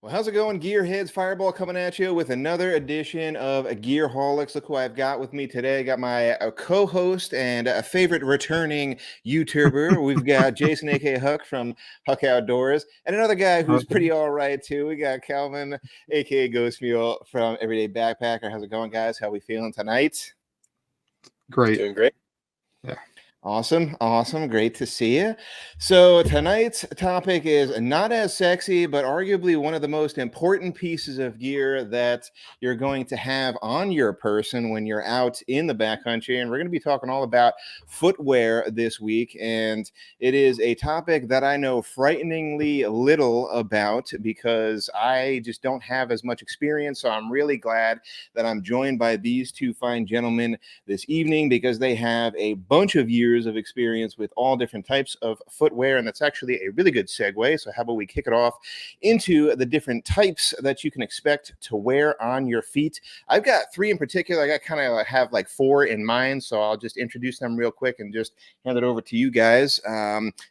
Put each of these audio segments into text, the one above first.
Well, how's it going, Gearheads? Fireball coming at you with another edition of GEARHAULICS. Look who I've got with me today. I got my co-host and a favorite returning YouTuber. We've got Jason, aka Huck from Huck Outdoors, and another guy who's Okay. pretty all right too. We got Kalman, aka Ghost Mule from Everyday Backpacker. How's it going, guys? How we feeling tonight? Great. Doing great. Yeah. Awesome. Great to see you. So tonight's topic is not as sexy, but arguably one of the most important pieces of gear that you're going to have on your person when you're out in the backcountry. And we're going to be talking all about footwear this week. And it is a topic that I know frighteningly little about because I just don't have as much experience. So I'm really glad that I'm joined by these two fine gentlemen this evening because they have a bunch of years of experience with all different types of footwear, and that's actually a really good segue. So how about we kick it off into the different types that you can expect to wear on your feet? I've got three in particular. I kind of have like four in mind, so I'll just introduce them real quick and just hand it over to you guys.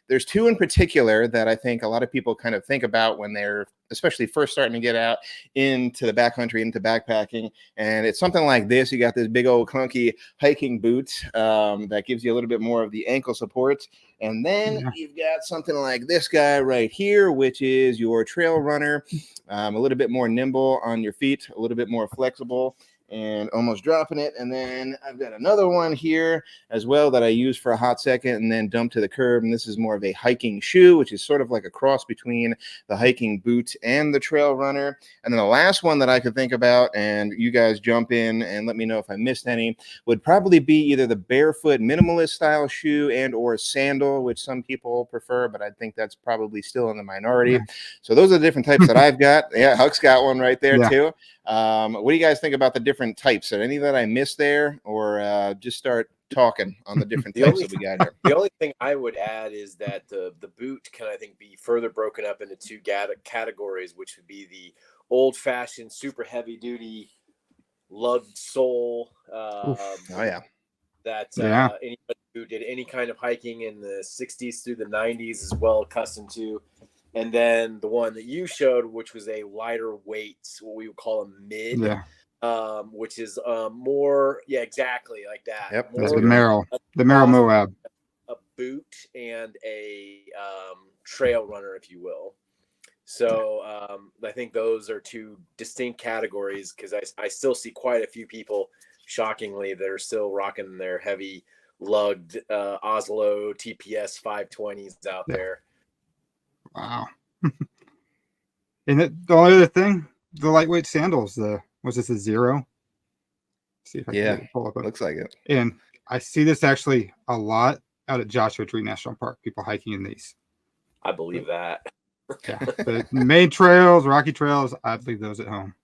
There's two in particular that I think a lot of people kind of think about when they're especially first starting to get out into the backcountry, into backpacking. And it's something like this. You got this big old clunky hiking boot that gives you a little bit more of the ankle support. And then you've got something like this guy right here, which is your trail runner, a little bit more nimble on your feet, a little bit more flexible, and almost dropping it. And then I've got another one here as well that I use for a hot second and then dump to the curb. And this is more of a hiking shoe, which is sort of like a cross between the hiking boot and the trail runner. And then the last one that I could think about, and you guys jump in and let me know if I missed any, would probably be either the barefoot minimalist style shoe and or sandal, which some people prefer, but I think that's probably still in the minority. Yeah. So those are the different types that I've got. Yeah, Huck's got one right there too. What do you guys think about the different types? Are any that I missed there, or just start talking on the different types that we got here? The only thing I would add is that the boot can, I think, be further broken up into two categories, which would be the old-fashioned, super heavy-duty lugged sole. That anybody who did any kind of hiking in the 60s through the 90s is well accustomed to. And then the one that you showed, which was a lighter weight, what we would call a mid, which is more, exactly like that. Yep, more that's the Merrill Moab. A boot and a trail runner, if you will. So I think those are two distinct categories because I still see quite a few people, shockingly, that are still rocking their heavy lugged Oslo TPS 520s out there. Wow. And the only other thing, the lightweight sandals, was this a Zero? Let's see if I can pull up it. Looks like it. And I see this actually a lot out at Joshua Tree National Park, people hiking in these. I believe that. Yeah. The main trails, rocky trails, I'd leave those at home.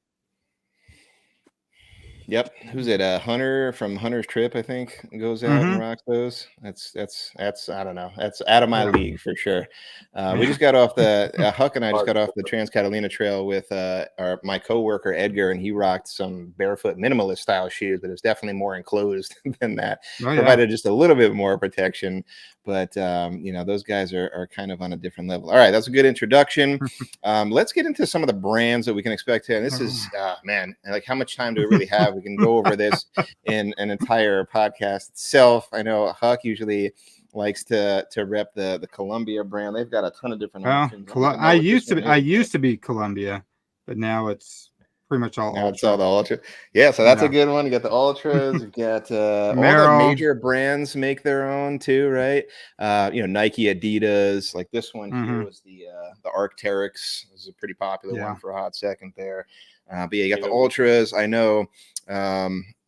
Yep. Who's it? Hunter from Hunter's Trip, I think, goes out and rocks those. That's I don't know. That's out of my league for sure. We just got off the Huck and I just got off the Trans Catalina Trail with my coworker Edgar, and he rocked some barefoot minimalist style shoes, but it's definitely more enclosed than that. Provided just a little bit more protection. But those guys are kind of on a different level. All right, that's a good introduction. Let's get into some of the brands that we can expect here. And this is man, like how much time do we really have? We can go over this in an entire podcast itself. I know Huck usually likes to rep the Columbia brand. They've got a ton of different options. I used to be Columbia, but now it's pretty much all Ultra. It's all the Ultra. Yeah, so that's a good one. You got the Ultras. You got all the major brands make their own too, right? Nike, Adidas. Like this one here was the Arc'teryx. This is a pretty popular one for a hot second there. But yeah, you got the Ultras. I know.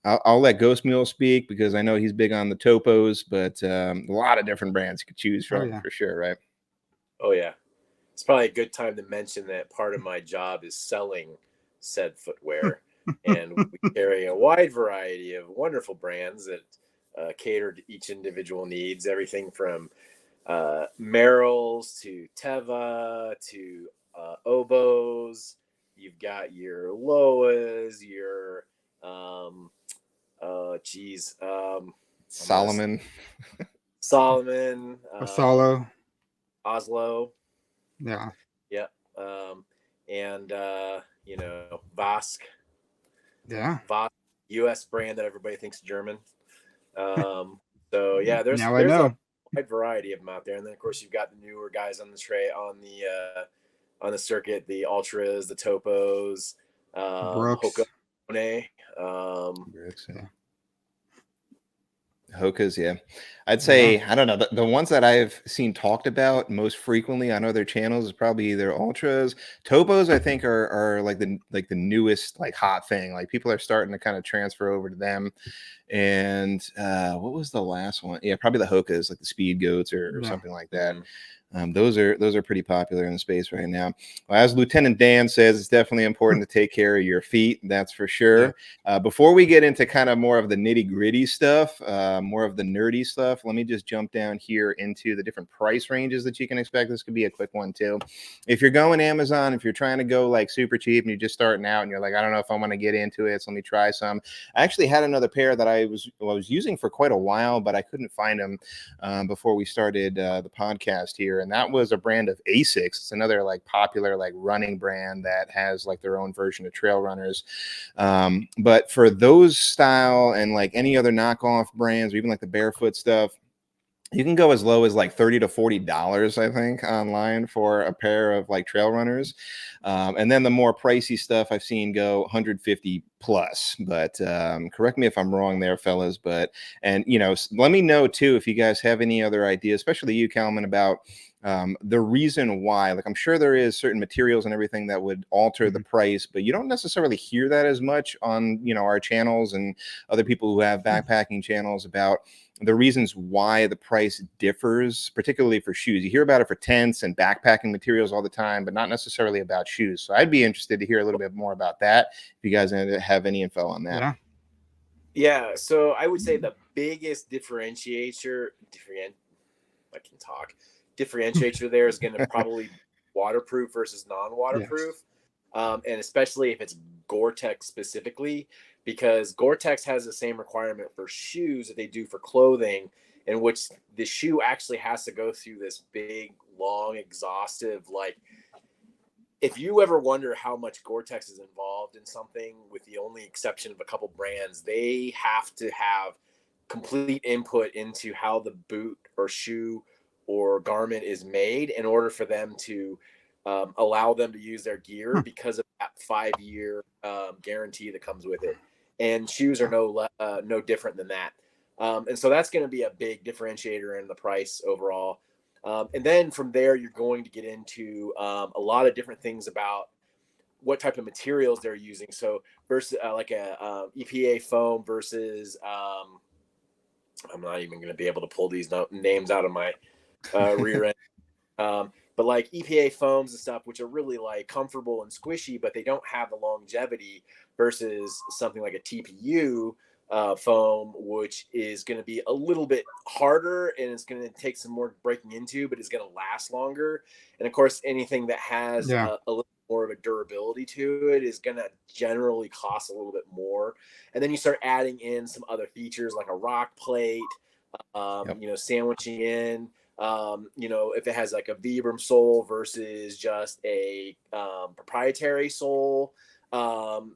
I'll let Ghost Mule speak because I know he's big on the topos, but a lot of different brands you could choose from for sure, right? Oh yeah, it's probably a good time to mention that part of my job is selling said footwear, and we carry a wide variety of wonderful brands that cater to each individual needs. Everything from Merrell's to Teva to Oboes. You've got your Loas, your Solomon, Oslo. Oslo. Yeah. Yep. and Vosk. Yeah. Vosk, U.S. brand that everybody thinks is German. So yeah, there's Now I know. a wide variety of them out there, and then of course you've got the newer guys on on the circuit, the Ultras, the Topos, Brooks. Hoka, Brooks, yeah. Hokas, yeah. I'd Yeah. say, I don't know, the ones that I've seen talked about most frequently on other channels is probably either Ultras. Topos, I think, are like the newest like hot thing. Like people are starting to kind of transfer over to them. And what was the last one? Yeah, probably the Hokas, like the Speed Goats or Yeah. something like that. Those are pretty popular in the space right now. Well, as Lieutenant Dan says, it's definitely important to take care of your feet. That's for sure. Yeah. Before we get into kind of more of the nitty gritty stuff, more of the nerdy stuff, let me just jump down here into the different price ranges that you can expect. This could be a quick one too. If you're going Amazon, if you're trying to go like super cheap and you're just starting out and you're like, I don't know if I want to get into it, so let me try some. I actually had another pair that I was using for quite a while, but I couldn't find them before we started the podcast here. And that was a brand of Asics. It's another like popular like running brand that has like their own version of trail runners. But for those style and like any other knockoff brands or even like the barefoot stuff, you can go as low as like $30 to $40, I think, online for a pair of like trail runners. And then the more pricey stuff I've seen go 150 plus. But correct me if I'm wrong there, fellas. But, and, let me know too if you guys have any other ideas, especially you, Kalman, about the reason why. Like, I'm sure there is certain materials and everything that would alter the price, but you don't necessarily hear that as much on, our channels and other people who have backpacking channels about the reasons why the price differs, particularly for shoes. You hear about it for tents and backpacking materials all the time, but not necessarily about shoes. So I'd be interested to hear a little bit more about that. If you guys have any info on that. Yeah. So I would say the biggest differentiator there is going to probably waterproof versus non-waterproof. Yes. And especially if it's Gore-Tex specifically, because Gore-Tex has the same requirement for shoes that they do for clothing, in which the shoe actually has to go through this big, long, exhaustive, like, if you ever wonder how much Gore-Tex is involved in something, with the only exception of a couple brands, they have to have complete input into how the boot or shoe or garment is made in order for them to allow them to use their gear, because of that 5-year guarantee that comes with it. And shoes are no different than that. And so that's going to be a big differentiator in the price overall. And then from there, you're going to get into a lot of different things about what type of materials they're using. So versus like a EPA foam versus I'm not even going to be able to pull these names out of my rear end. But like EPA foams and stuff, which are really like comfortable and squishy, but they don't have the longevity, versus something like a TPU foam, which is going to be a little bit harder and it's going to take some more breaking into, but it's going to last longer. And of course, anything that has a little more of a durability to it is going to generally cost a little bit more. And then you start adding in some other features like a rock plate, sandwiching in, if it has like a Vibram sole versus just a proprietary sole,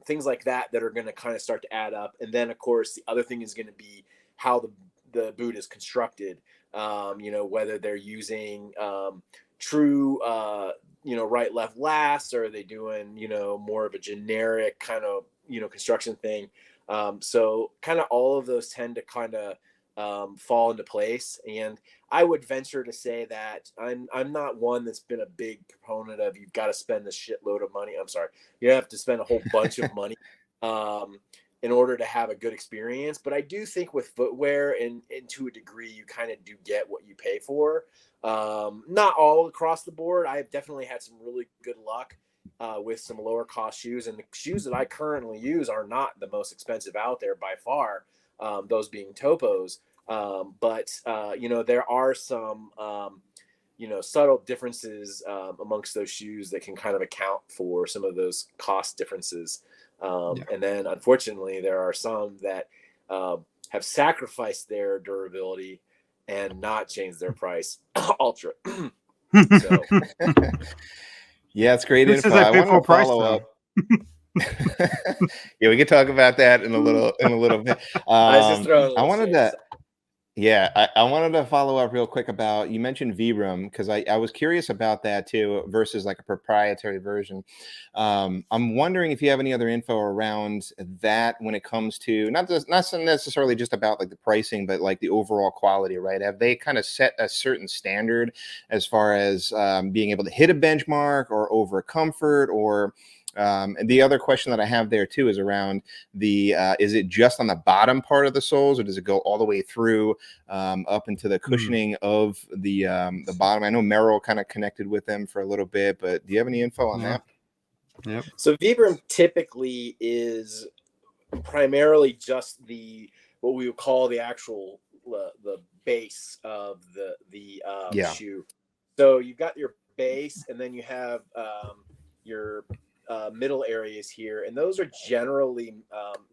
things like that are going to kind of start to add up. And then of course the other thing is going to be how the boot is constructed, whether they're using true right left last, or are they doing more of a generic kind of construction thing. So kind of all of those tend to kind of fall into place. And I would venture to say that I'm not one that's been a big proponent of you've got to spend a shitload of money. I'm sorry, you have to spend a whole bunch of money in order to have a good experience. But I do think with footwear, and to a degree, you kind of do get what you pay for. Not all across the board. I've definitely had some really good luck with some lower cost shoes, and the shoes that I currently use are not the most expensive out there by far. Those being Topos. But there are some, subtle differences amongst those shoes that can kind of account for some of those cost differences. And then unfortunately, there are some that have sacrificed their durability and not changed their price. Ultra. So. Yeah, it's great Who info. says I I pay wanted full to price follow though? up. Yeah, we could talk about that in a little bit. I was just throwing a I little wanted shade. to Yeah, I wanted to follow up real quick about, you mentioned Vibram, because I was curious about that too versus like a proprietary version. I'm wondering if you have any other info around that when it comes to not necessarily just about like the pricing, but like the overall quality, right? Have they kind of set a certain standard as far as being able to hit a benchmark or over comfort or and the other question that I have there too is around the is it just on the bottom part of the soles or does it go all the way through up into the cushioning of the bottom? I know Merrill kind of connected with them for a little bit, but do you have any info on that? Yep. So Vibram typically is primarily just what we would call the actual the base of the shoe. So you've got your base, and then you have your middle areas here, and those are generally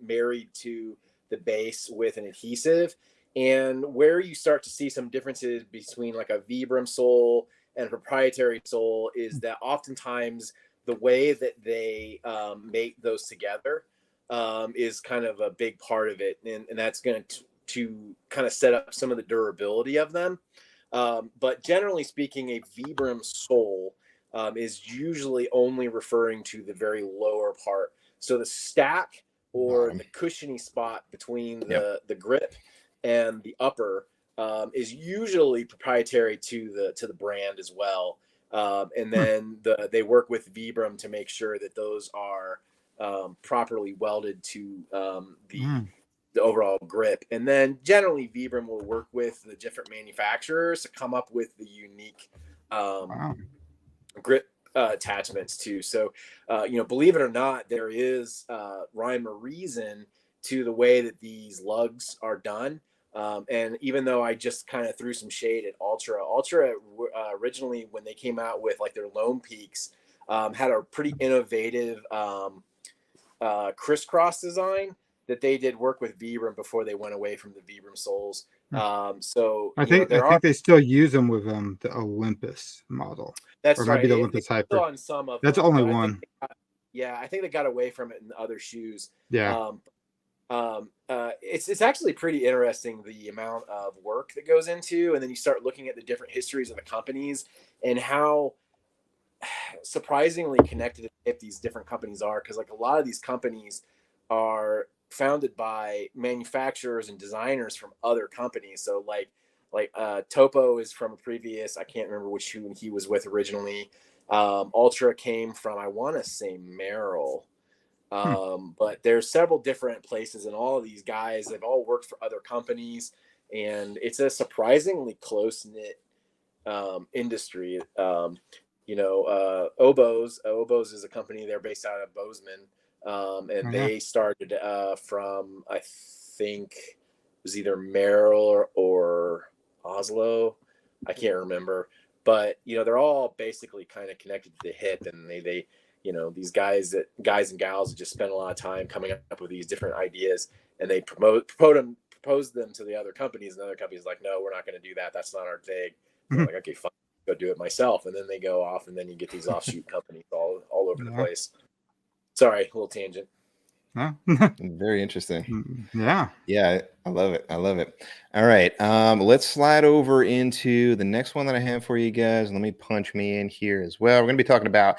married to the base with an adhesive. And where you start to see some differences between like a Vibram sole and a proprietary sole is that oftentimes the way that they make those together is kind of a big part of it, and that's going to kind of set up some of the durability of them. But generally speaking, a Vibram sole is usually only referring to the very lower part. So the stack or the cushiony spot between the grip and the upper is usually proprietary to the brand as well. And then they work with Vibram to make sure that those are properly welded to the overall grip. And then generally Vibram will work with the different manufacturers to come up with the unique grip attachments too. So, believe it or not, there is rhyme or reason to the way that these lugs are done. And even though I just kind of threw some shade at Altra originally when they came out with like their Lone Peaks, had a pretty innovative crisscross design that they did work with Vibram before they went away from the Vibram soles. So I think they still use them with the Olympus model. That's or right. Maybe the Olympus Hyper. On some of that's them, the only one. I think they got away from it in other shoes. Yeah. It's actually pretty interesting the amount of work that goes into, and then you start looking at the different histories of the companies and how surprisingly connected these different companies are, because like a lot of these companies are founded by manufacturers and designers from other companies. So like Topo is from a previous, I can't remember which shoe he was with originally. Altra came from, I want to say, Merrill. But there's several different places, and all of these guys, they've all worked for other companies, and it's a surprisingly close-knit industry. Oboz is a company, they're based out of Bozeman, and they started from, I think it was either Merrill or Oslo, I can't remember, but they're all basically kind of connected to the hip, and they these guys and gals that just spend a lot of time coming up with these different ideas, and they propose them to the other companies, and the other companies like, no, we're not going to do that, that's not our thing. Like, okay, fine, go do it myself. And then they go off, and then you get these offshoot companies all over the place. Sorry, a little tangent. Very interesting. Yeah, I love it. All right, let's slide over into the next one that I have for you guys. Let me punch me in here as well. We're going to be talking about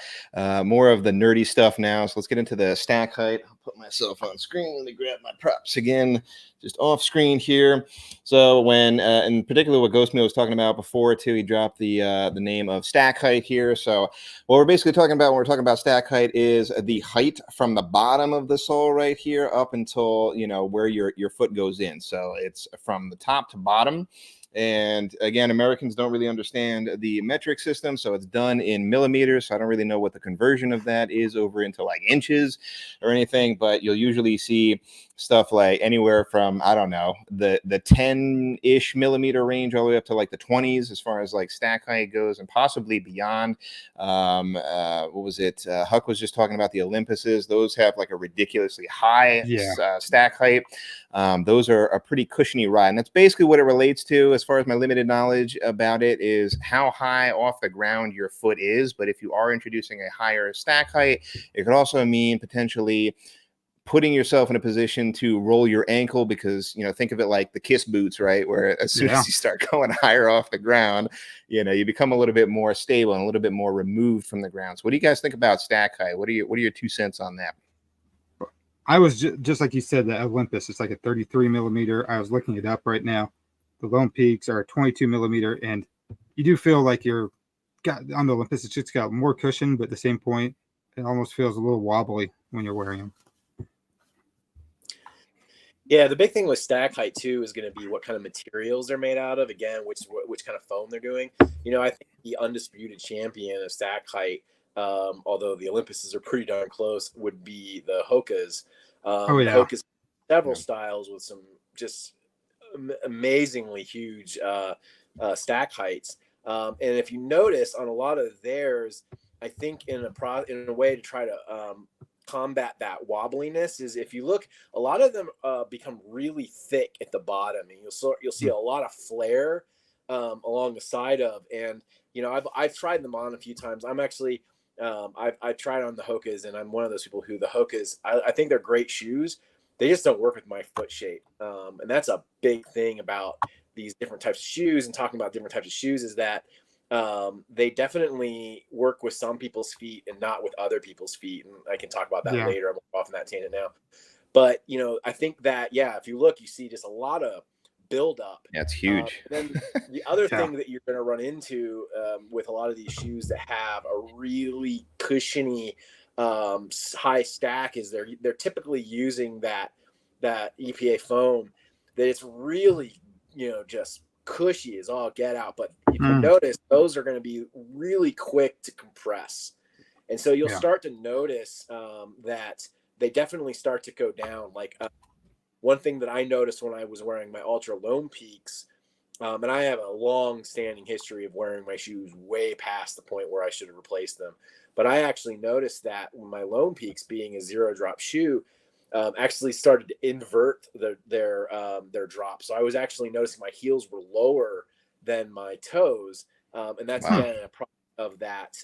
more of the nerdy stuff now, so let's get into the stack height. I'll put myself on screen. Let me grab my props again, just off screen here. So when in particular what Ghostmail was talking about before too, he dropped the name of stack height here. So what we're basically talking about when we're talking about stack height is the height from the bottom of the sole right here up until where your foot goes in. So it's from the top to bottom. And again, Americans don't really understand the metric system, so it's done in millimeters. So I don't really know what the conversion of that is over into like inches or anything, but you'll usually see stuff like anywhere from, I don't know, the 10-ish millimeter range all the way up to like the 20s as far as like stack height goes, and possibly beyond. What was it? Huck was just talking about the Olympuses. Those have like a ridiculously high stack height. Those are a pretty cushiony ride, and that's basically what it relates to. as far as my limited knowledge about it, is how high off the ground your foot is. But if you are introducing a higher stack height, it could also mean potentially putting yourself in a position to roll your ankle, because, think of it like the KISS boots, right? Where as soon as you start going higher off the ground, you become a little bit more stable and a little bit more removed from the ground. So what do you guys think about stack height? What are your 2 cents on that? I was just like you said, the Olympus, it's like a 33 millimeter. I was looking it up right now. The Lone Peaks are 22 millimeter, and you do feel like you're got on the Olympus. It's just got more cushion, but at the same point, it almost feels a little wobbly when you're wearing them. Yeah, the big thing with stack height too is going to be what kind of materials they're made out of. Again, which kind of foam they're doing. I think the undisputed champion of stack height, although the Olympuses are pretty darn close, would be the Hokas. The Hokas, several styles with some just amazingly huge stack heights. And if you notice on a lot of theirs, I think in a way to try to combat that wobbliness is, if you look, a lot of them become really thick at the bottom, and you'll see a lot of flare along the side of. And I've tried them on a few times. I'm actually I've tried on the Hokas, and I'm one of those people who the Hokas, I think they're great shoes. They just don't work with my foot shape, and that's a big thing about these different types of shoes. And talking about different types of shoes is that they definitely work with some people's feet and not with other people's feet. And I can talk about that later. I'm off on that tangent now. But, I think that, if you look, you see just a lot of buildup. That's huge. Then the other thing that you're going to run into with a lot of these shoes that have a really cushiony high stack is they're typically using that EPA foam that it's really, just cushy as all get out. But if you notice, those are going to be really quick to compress, and so you'll start to notice that they definitely start to go down. Like one thing that I noticed when I was wearing my Ultra Lone Peaks, and I have a long standing history of wearing my shoes way past the point where I should have replaced them, but I actually noticed that when my Lone Peaks, being a zero drop shoe, actually started to invert their drop. So I was actually noticing my heels were lower than my toes, and that's again a problem of that.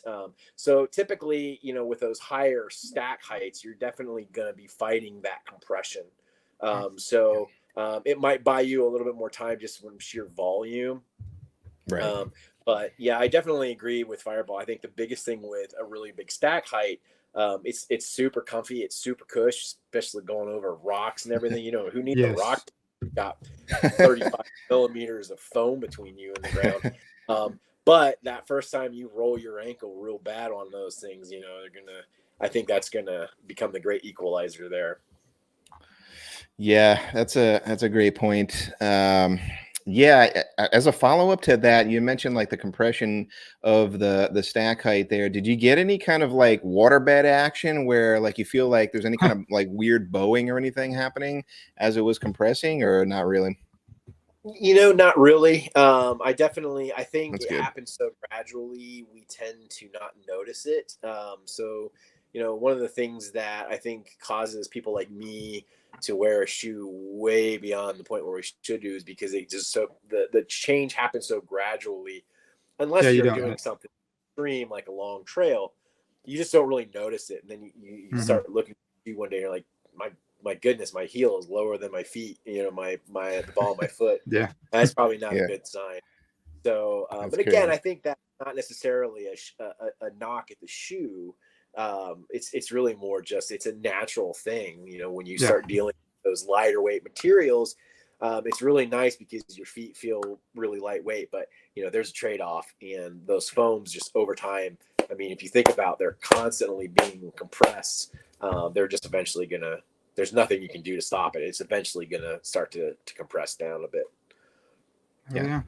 So typically, with those higher stack heights, you're definitely going to be fighting that compression. So it might buy you a little bit more time just from sheer volume. Right. But yeah, I definitely agree with Fireball. I think the biggest thing with a really big stack height, it's super comfy, it's super cush, especially going over rocks and everything. Who needs a rock? You've got 35 millimeters of foam between you and the ground. But that first time you roll your ankle real bad on those things, I think that's gonna become the great equalizer there. Yeah, that's a great point. Yeah, as a follow-up to that, you mentioned like the compression of the stack height there. Did you get any kind of like waterbed action where like you feel like there's any kind of like weird bowing or anything happening as it was compressing, or not really? Not really. I think That's it good. happens so gradually, we tend to not notice it. So, one of the things that I think causes people like me to wear a shoe way beyond the point where we should do is because it just the change happens so gradually. Unless you're doing something extreme like a long trail, you just don't really notice it. And then you start looking at you one day, and you're like, my goodness, my heel is lower than my feet, the ball of my foot. Yeah. That's probably not a good sign. So, but again, I think that's not necessarily a knock at the shoe. It's really more just, it's a natural thing. When you start dealing with those lighter weight materials, it's really nice because your feet feel really lightweight, but there's a trade-off, and those foams just over time, I mean, if you think about, they're constantly being compressed, they're just eventually gonna, there's nothing you can do to stop it. It's eventually gonna start to compress down a bit. Yeah.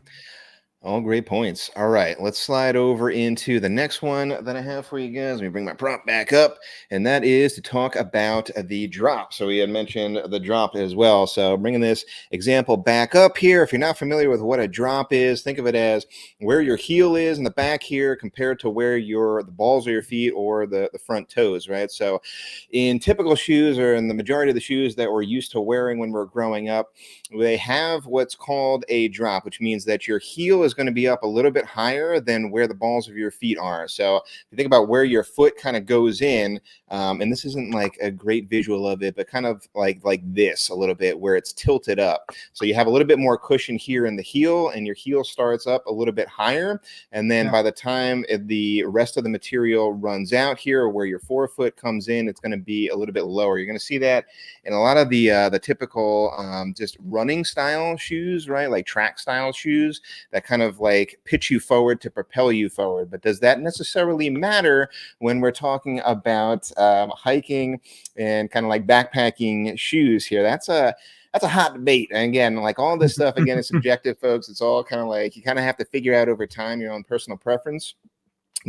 All great points. All right, let's slide over into the next one that I have for you guys. Let me bring my prop back up, and that is to talk about the drop. So we had mentioned the drop as well. So bringing this example back up here, if you're not familiar with what a drop is, think of it as where your heel is in the back here compared to where the balls of your feet or the front toes, right? So in typical shoes, or in the majority of the shoes that we're used to wearing when we're growing up, they have what's called a drop, which means that your heel is going to be up a little bit higher than where the balls of your feet are. So if you think about where your foot kind of goes in, and this isn't like a great visual of it, but kind of like this a little bit, where it's tilted up. So you have a little bit more cushion here in the heel, and your heel starts up a little bit higher. And then by the time the rest of the material runs out here, where your forefoot comes in, it's going to be a little bit lower. You're going to see that in a lot of the typical just running style shoes, right? Like track style shoes that kind of like pitch you forward to propel you forward. But does that necessarily matter when we're talking about hiking and kind of like backpacking shoes here? That's a hot debate. And again, like all this stuff, again, is subjective, folks. It's all kind of like you kind of have to figure out over time your own personal preference.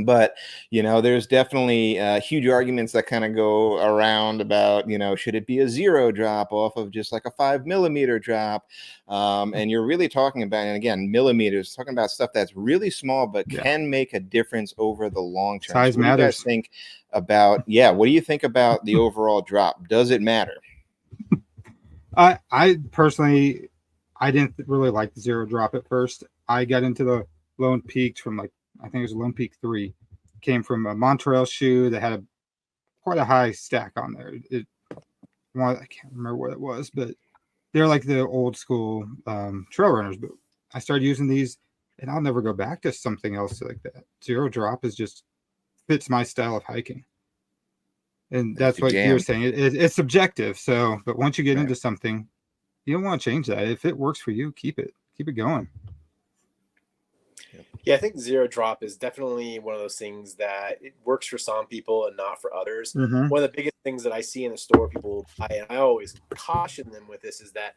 But, there's definitely huge arguments that kind of go around about, should it be a 0 drop off of just like a 5 millimeter drop? And you're really talking about, and again, millimeters, talking about stuff that's really small, but can make a difference over the long term. Size so what matters. do you guys think about, what do you think about the overall drop? Does it matter? I personally, I didn't really like the 0 drop at first. I got into the Lone Peaks from I think it was a Lone Peak 3. Came from a Montreal shoe that had quite a high stack on there. I can't remember what it was, but they're like the old school trail runners boot. I started using these, and I'll never go back to something else like that. 0 drop is just fits my style of hiking. And that's what you're saying. It's subjective. So, but once you get into something, you don't want to change that. If it works for you, keep it going. Yeah, I think 0 drop is definitely one of those things that it works for some people and not for others. Mm-hmm. One of the biggest things that I see in the store people buy, and I always caution them with this, is that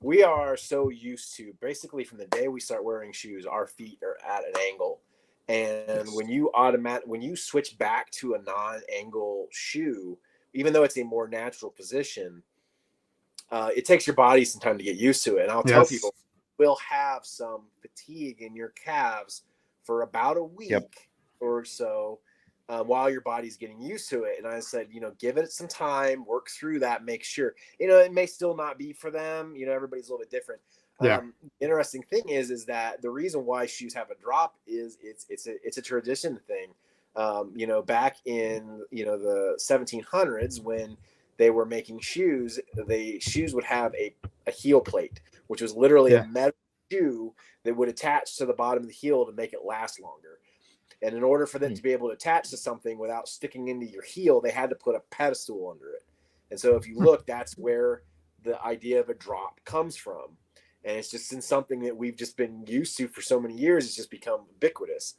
we are so used to, basically from the day we start wearing shoes, our feet are at an angle. And when you switch back to a non-angle shoe, even though it's a more natural position, it takes your body some time to get used to it. And I'll tell people, will have some fatigue in your calves for about a week or so while your body's getting used to it. And I said, give it some time, work through that, make sure, it may still not be for them. Everybody's a little bit different. Interesting thing is that the reason why shoes have a drop is it's a tradition thing. Back in, the 1700s, when they were making shoes, shoes would have a heel plate, which was literally a metal shoe that would attach to the bottom of the heel to make it last longer. And in order for them to be able to attach to something without sticking into your heel, they had to put a pedestal under it. And so if you look, that's where the idea of a drop comes from. And it's just in something that we've just been used to for so many years. It's just become ubiquitous.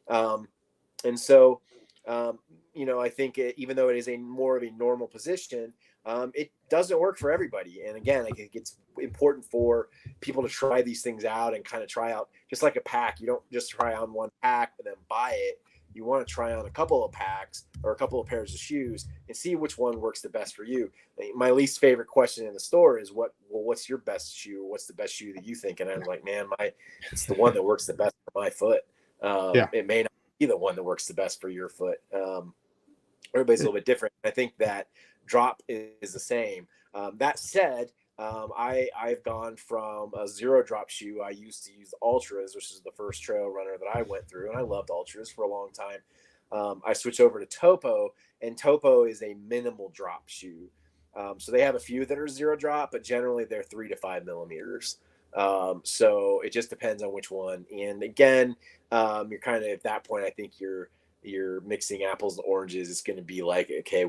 And so, I think even though it is more of a normal position, it doesn't work for everybody. And again, I think it's important for people to try these things out and kind of try out, just like a pack. You don't just try on one pack and then buy it. You want to try on a couple of packs or a couple of pairs of shoes and see which one works the best for you. My least favorite question in the store is what's your best shoe? What's the best shoe that you think? And I'm like, man, it's the one that works the best for my foot. It may not be the one that works the best for your foot. Everybody's a little bit different. I think that drop is the same. That said, I've gone from a 0 drop shoe. I used to use Altras, which is the first trail runner that I went through, and I loved Altras for a long time. I switched over to Topo, and Topo is a minimal drop shoe. So they have a few that are 0 drop, but generally they're 3 to 5 millimeters. So it just depends on which one. And again, you're kind of at that point, I think you're mixing apples and oranges. It's going to be like, okay,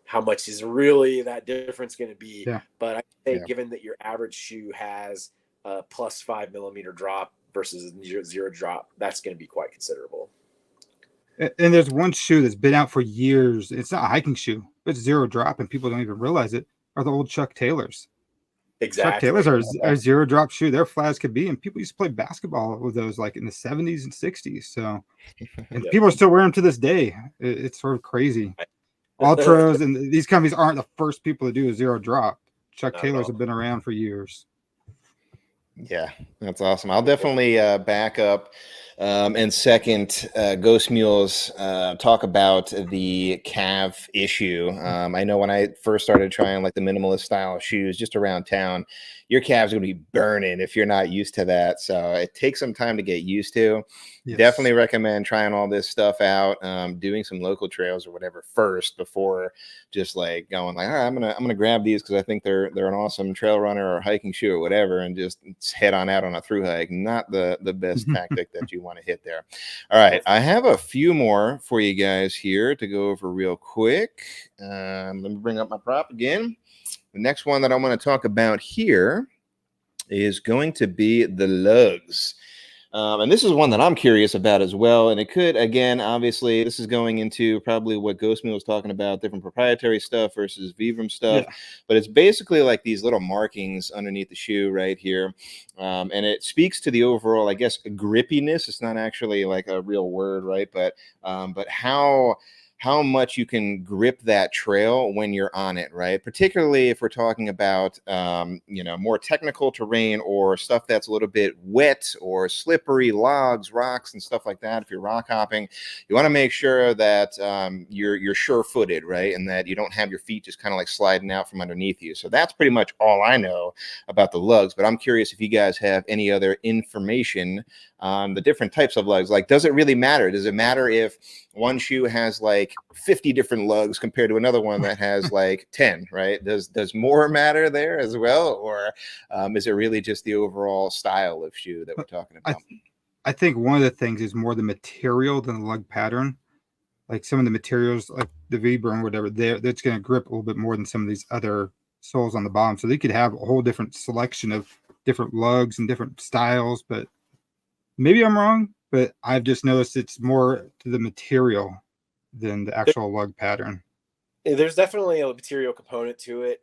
how much is really that difference going to be? But I say, given that your average shoe has a plus 5 millimeter drop versus 0 drop, that's going to be quite considerable. And there's one shoe that's been out for years. It's not a hiking shoe, but it's 0 drop, and people don't even realize it. Are the old Chuck Taylors? Chuck Exactly. Taylors are zero drop shoe. They're flat as could be, and people used to play basketball with those like in the 70s and 60s. So, and Yep. people still wear them to this day. It's sort of crazy. Altras and these companies aren't the first people to do a zero drop. Chuck Not at Taylors all. have been around for years. Yeah, that's awesome. I'll definitely back up and second Ghost Mule's talk about the calf issue. I know when I first started trying like the minimalist style shoes just around town, your calves are going to be burning if you're not used to that. So it takes some time to get used to. Yes. Definitely recommend trying all this stuff out, doing some local trails or whatever first before just like going like, all right, I'm gonna grab these because I think they're an awesome trail runner or hiking shoe or whatever, and just head on out on a through hike. Not the best tactic that you want to hit there. All right, I have a few more for you guys here to go over real quick. Let me bring up my prop again. The next one that I want to talk about here is going to be the lugs. And this is one that I'm curious about as well. And it could, again, obviously, this is going into probably what Ghost Meal was talking about, different proprietary stuff versus Vibram stuff. Yeah. But it's basically like these little markings underneath the shoe right here. And it speaks to the overall, I guess, grippiness. It's not actually like a real word, right? But how much you can grip that trail when you're on it, right? Particularly if we're talking about, more technical terrain or stuff that's a little bit wet or slippery, logs, rocks, and stuff like that. If you're rock hopping, you want to make sure that you're sure-footed, right? And that you don't have your feet just kind of like sliding out from underneath you. So that's pretty much all I know about the lugs, but I'm curious if you guys have any other information on the different types of lugs. Like, does it really matter? Does it matter if one shoe has like 50 different lugs compared to another one that has like 10, right? Does more matter there as well? Or is it really just the overall style of shoe that we're talking about? I think one of the things is more the material than the lug pattern. Like some of the materials, like the Vibram or whatever, that's going to grip a little bit more than some of these other soles on the bottom. So they could have a whole different selection of different lugs and different styles. But maybe I'm wrong, but I've just noticed it's more to the material than the actual lug pattern. There's definitely a material component to it.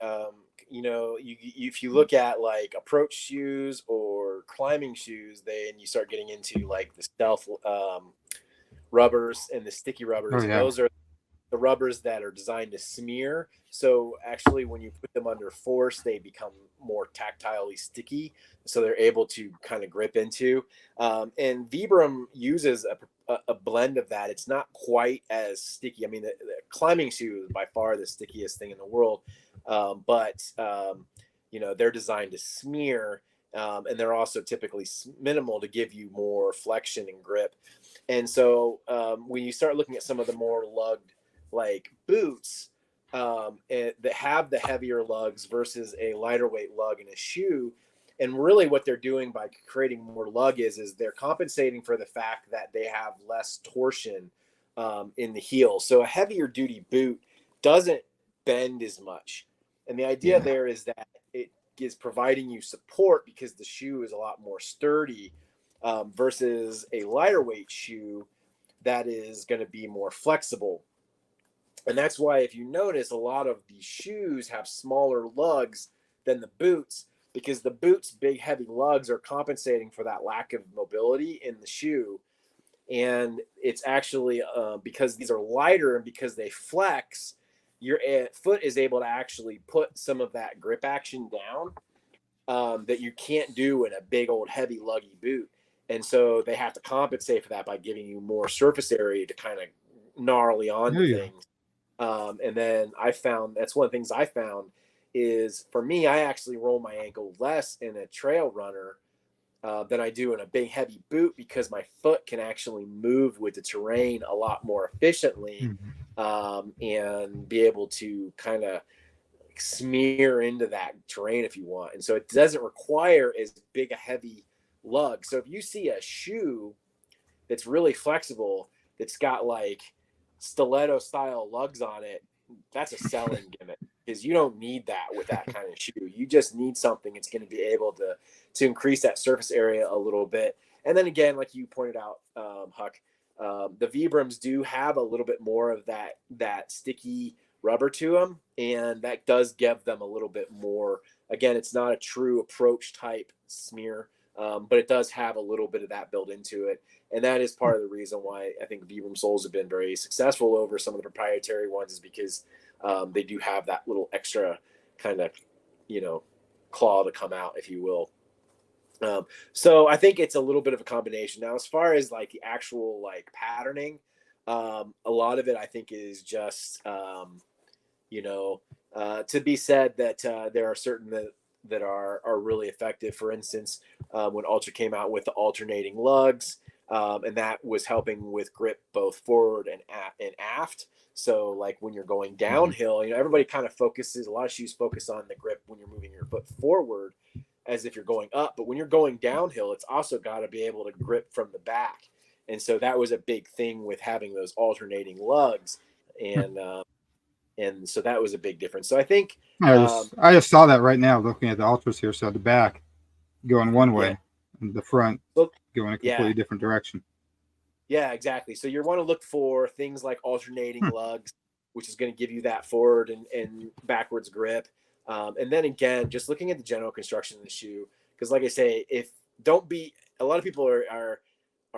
If you look at like approach shoes or climbing shoes, then you start getting into like the stealth rubbers and the sticky rubbers. Oh, And yeah. those are the rubbers that are designed to smear. So actually, when you put them under force, they become more tactilely sticky. So they're able to kind of grip into. And Vibram uses a blend of that. It's not quite as sticky. I mean, the climbing shoe is by far the stickiest thing in the world. But they're designed to smear. And they're also typically minimal to give you more flexion and grip. And so when you start looking at some of the more lugged like boots that have the heavier lugs versus a lighter weight lug in a shoe, and really what they're doing by creating more lug is they're compensating for the fact that they have less torsion in the heel. So a heavier duty boot doesn't bend as much. And the idea there is that it is providing you support because the shoe is a lot more sturdy versus a lighter weight shoe that is going to be more flexible. And that's why if you notice, a lot of these shoes have smaller lugs than the boots, because the boots' big heavy lugs are compensating for that lack of mobility in the shoe. And it's actually because these are lighter and because they flex, your foot is able to actually put some of that grip action down that you can't do in a big old heavy luggy boot. And so they have to compensate for that by giving you more surface area to kind of gnarly onto things. And then I found that's one of the things I found is for me, I actually roll my ankle less in a trail runner than I do in a big heavy boot because my foot can actually move with the terrain a lot more efficiently and be able to kind of smear into that terrain if you want. And so it doesn't require as big a heavy lug. So if you see a shoe that's really flexible, that's got like stiletto style lugs on it, that's a selling gimmick because you don't need that with that kind of shoe. You just need something that's going to be able to increase that surface area a little bit. And then again, like you pointed out, Huck, the Vibrams do have a little bit more of that sticky rubber to them, and that does give them a little bit more Again, it's not a true approach type smear, but it does have a little bit of that built into it. And that is part of the reason why I think Vibram soles have been very successful over some of the proprietary ones, is because they do have that little extra kind of, claw to come out, if you will. So I think it's a little bit of a combination. Now, as far as like the actual like patterning, a lot of it I think is just, to be said that there are certain that are really effective. For instance, when Ultra came out with the alternating lugs, and that was helping with grip both forward and aft. So like when you're going downhill, everybody kind of focuses, a lot of shoes focus on the grip when you're moving your foot forward as if you're going up. But when you're going downhill, it's also got to be able to grip from the back. And so that was a big thing with having those alternating lugs. And so that was a big difference. So I think I just saw that right now looking at the Ultras here. So the back going one way and the front going a completely different direction. Yeah, exactly. So you want to look for things like alternating lugs, which is going to give you that forward and backwards grip. And then again, just looking at the general construction of the shoe, because like I say, a lot of people are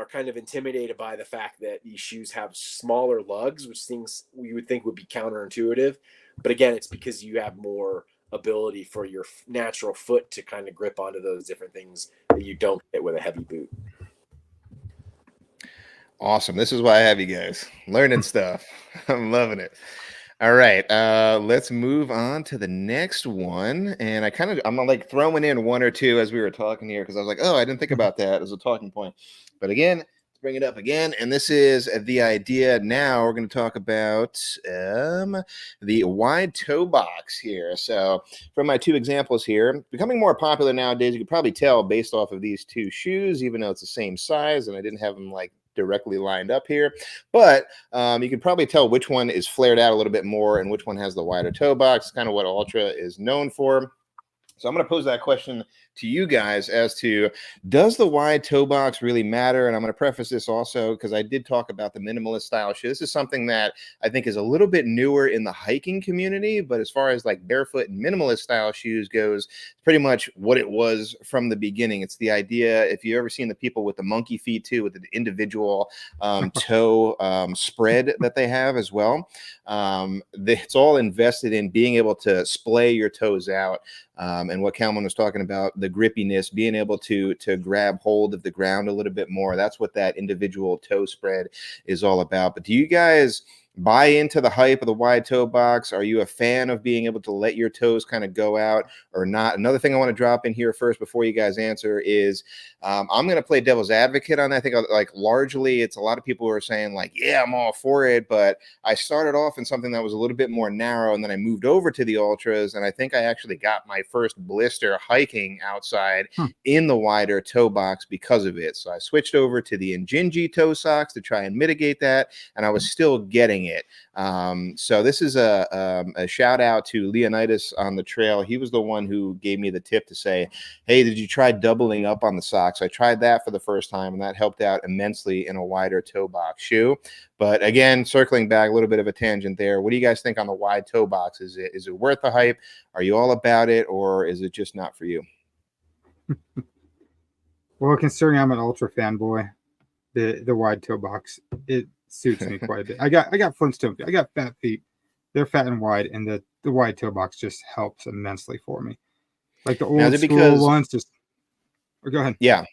kind of intimidated by the fact that these shoes have smaller lugs, which things we would think would be counterintuitive. But again, it's because you have more ability for your natural foot to kind of grip onto those different things that you don't get with a heavy boot. Awesome. This is why I have you guys learning stuff. I'm loving it. All right. Let's move on to the next one. And I'm like throwing in one or two as we were talking here, because I was like, oh, I didn't think about that as a talking point. But again, let's bring it up again. And this is the idea. Now we're going to talk about the wide toe box here. So from my two examples here, becoming more popular nowadays, you could probably tell based off of these two shoes, even though it's the same size, and I didn't have them like directly lined up here, but you can probably tell which one is flared out a little bit more and which one has the wider toe box. Kind of what Ultra is known for. So I'm going to pose that question to you guys as to, does the wide toe box really matter? And I'm going to preface this also because I did talk about the minimalist style shoe. This is something that I think is a little bit newer in the hiking community, but as far as like barefoot and minimalist style shoes goes, pretty much what it was from the beginning. It's the idea, if you've ever seen the people with the monkey feet too, with the individual toe spread that they have as well. It's all invested in being able to splay your toes out. And what Kalman was talking about, the grippiness, being able to grab hold of the ground a little bit more. That's what that individual toe spread is all about. But do you guys buy into the hype of the wide toe box? Are you a fan of being able to let your toes kind of go out or not? Another thing I want to drop in here first before you guys answer is I'm going to play devil's advocate on that. I think like largely it's a lot of people who are saying like, yeah, I'm all for it. But I started off in something that was a little bit more narrow, and then I moved over to the Ultras. And I think I actually got my first blister hiking outside in the wider toe box because of it. So I switched over to the Injinji toe socks to try and mitigate that. And I was still getting it. So this is a shout out to Leonidas on the trail. He was the one who gave me the tip to say, hey, did you try doubling up on the socks? I tried that for the first time, and that helped out immensely in a wider toe box shoe. But again, circling back, a little bit of a tangent there. What do you guys think on the wide toe box? Is it worth the hype? Are you all about it, or is it just not for you? Well, considering I'm an Ultra fanboy, the wide toe box, it suits me quite a bit. I got Flintstone feet. I got fat feet. They're fat and wide, and the wide toe box just helps immensely for me. Like the old school ones, just go ahead. Yeah.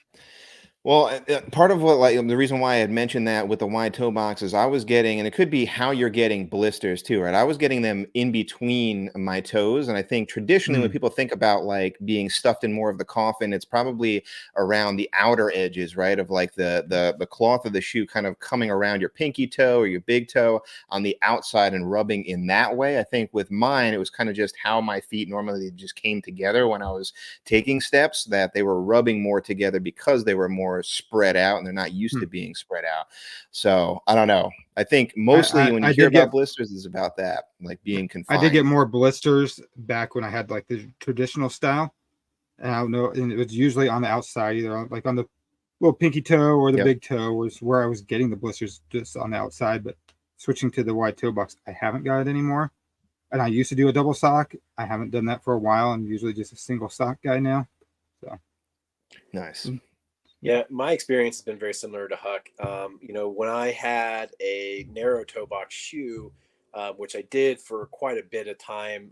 Well, part of what, like, the reason why I had mentioned that with the wide toe box is I was getting, and it could be how you're getting blisters too, right? I was getting them in between my toes. And I think traditionally when people think about like being stuffed in more of the coffin, it's probably around the outer edges, right? Of like the cloth of the shoe kind of coming around your pinky toe or your big toe on the outside and rubbing in that way. I think with mine, it was kind of just how my feet normally just came together when I was taking steps, that they were rubbing more together because they were more spread out and they're not used to being spread out. So I don't know. I think mostly when you hear about blisters is about that, like being confined. I did get more blisters back when I had like the traditional style. And I don't know, and it was usually on the outside, either like on the little pinky toe or the big toe was where I was getting the blisters, just on the outside. But switching to the wide toe box, I haven't got it anymore. And I used to do a double sock. I haven't done that for a while. I'm usually just a single sock guy now. So Nice. Yeah, my experience has been very similar to Huck. When I had a narrow toe box shoe, which I did for quite a bit of time,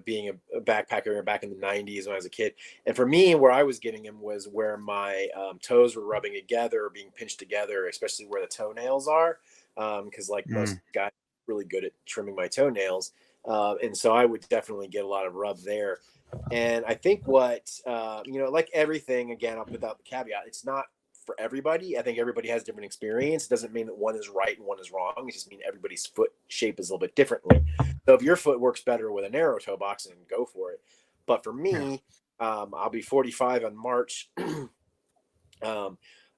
being a backpacker back in the 90s when I was a kid. And for me, where I was getting them was where my toes were rubbing together or being pinched together, especially where the toenails are. Because like most guys, really good at trimming my toenails. And so I would definitely get a lot of rub there. And I think like everything, again, I'll put out the caveat, it's not for everybody. I think everybody has different experience. It doesn't mean that one is right and one is wrong. It just means everybody's foot shape is a little bit differently. So if your foot works better with a narrow toe box, then go for it. But for me, I'll be 45 in March. And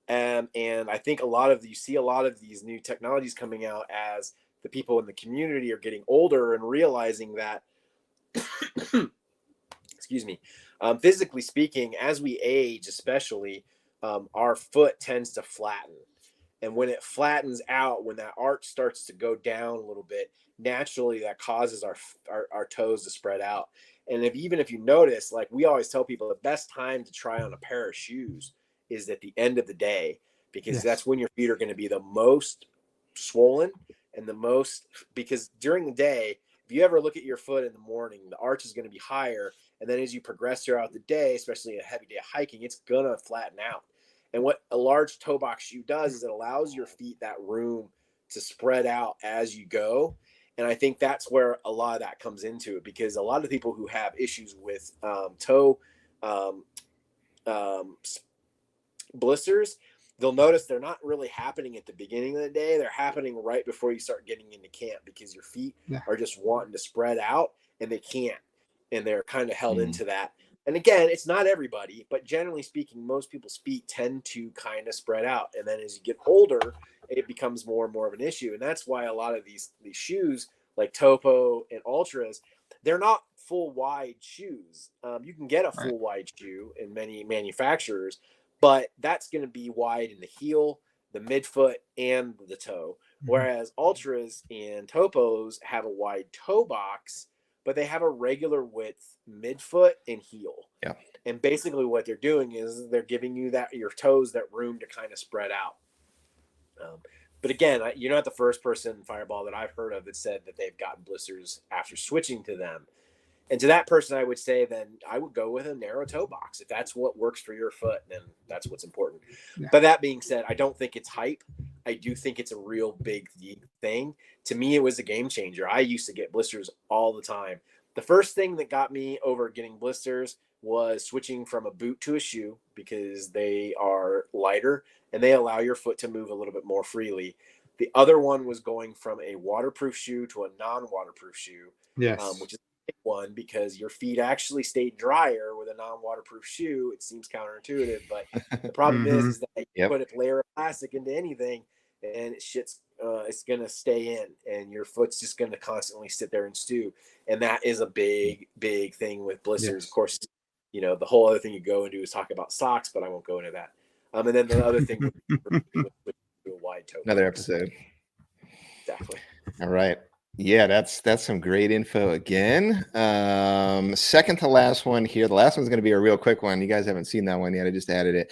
I think you see a lot of these new technologies coming out as the people in the community are getting older and realizing that excuse me, physically speaking, as we age, especially, our foot tends to flatten. And when it flattens out, when that arch starts to go down a little bit, naturally that causes our toes to spread out. And even if you notice, like we always tell people, the best time to try on a pair of shoes is at the end of the day, because that's when your feet are going to be the most swollen and because during the day, if you ever look at your foot in the morning, the arch is going to be higher. And then as you progress throughout the day, especially a heavy day of hiking, it's going to flatten out. And what a large toe box shoe does is it allows your feet that room to spread out as you go. And I think that's where a lot of that comes into it, because a lot of people who have issues with toe blisters, they'll notice they're not really happening at the beginning of the day. They're happening right before you start getting into camp, because your feet are just wanting to spread out and they can't. And they're kind of held into that. And again, it's not everybody, but generally speaking, most people's feet tend to kind of spread out. And then as you get older, it becomes more and more of an issue. And that's why a lot of these shoes like Topo and Ultras, they're not full wide shoes. You can get a full wide shoe in many manufacturers, but that's going to be wide in the heel, the midfoot, and the toe. Whereas Ultras and Topos have a wide toe box, but they have a regular width midfoot and heel. Yeah. And basically what they're doing is they're giving you your toes that room to kind of spread out. But again, you're not the first person, Fireball, that I've heard of that said that they've gotten blisters after switching to them. And to that person, I would say then I would go with a narrow toe box. If that's what works for your foot, then that's what's important. Yeah. But that being said, I don't think it's hype. I do think it's a real big thing. To me, it was a game changer. I used to get blisters all the time. The first thing that got me over getting blisters was switching from a boot to a shoe, because they are lighter and they allow your foot to move a little bit more freely. The other one was going from a waterproof shoe to a non-waterproof shoe, which is a big one, because your feet actually stay drier with a non-waterproof shoe. It seems counterintuitive, but the problem is that you put a layer of plastic into anything and it's going to stay in, and your foot's just going to constantly sit there and stew. And that is a big, big thing with blisters. Of course, the whole other thing you go into is talk about socks, but I won't go into that. And then the other thing with a wide toe. Another episode. Exactly. All right. Yeah, that's some great info again. Second to last one here. The last one's going to be a real quick one. You guys haven't seen that one yet. I just added it.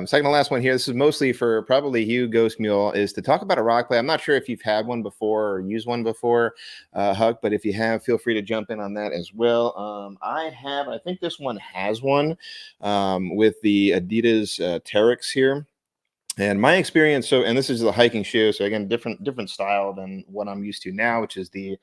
Second to last one here. This is mostly for probably Hugh Ghost Mule, is to talk about a rock play. I'm not sure if you've had one before or used one before, Huck, but if you have, feel free to jump in on that as well. I have. I think this one has one with the Adidas Teryx here. And my experience, and this is the hiking shoe, so again, different style than what I'm used to now, which is the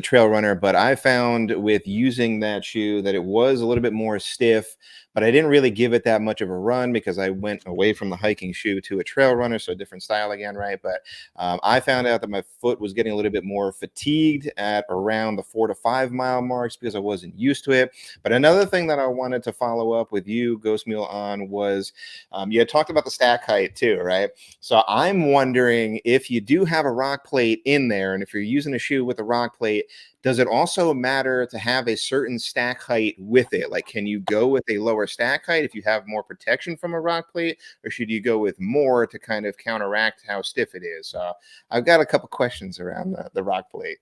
trail runner. But I found with using that shoe that it was a little bit more stiff, but I didn't really give it that much of a run, because I went away from the hiking shoe to a trail runner, so a different style again, right? But I found out that my foot was getting a little bit more fatigued at around the 4 to 5 mile marks, because I wasn't used to it. But another thing that I wanted to follow up with you, Ghost Mule, on was you had talked about the stack height too, right? So I'm wondering, if you do have a rock plate in there, and if you're using a shoe with a rock plate, does it also matter to have a certain stack height with it? Like, can you go with a lower stack height if you have more protection from a rock plate, or should you go with more to kind of counteract how stiff it is? I've got a couple questions around the rock plate.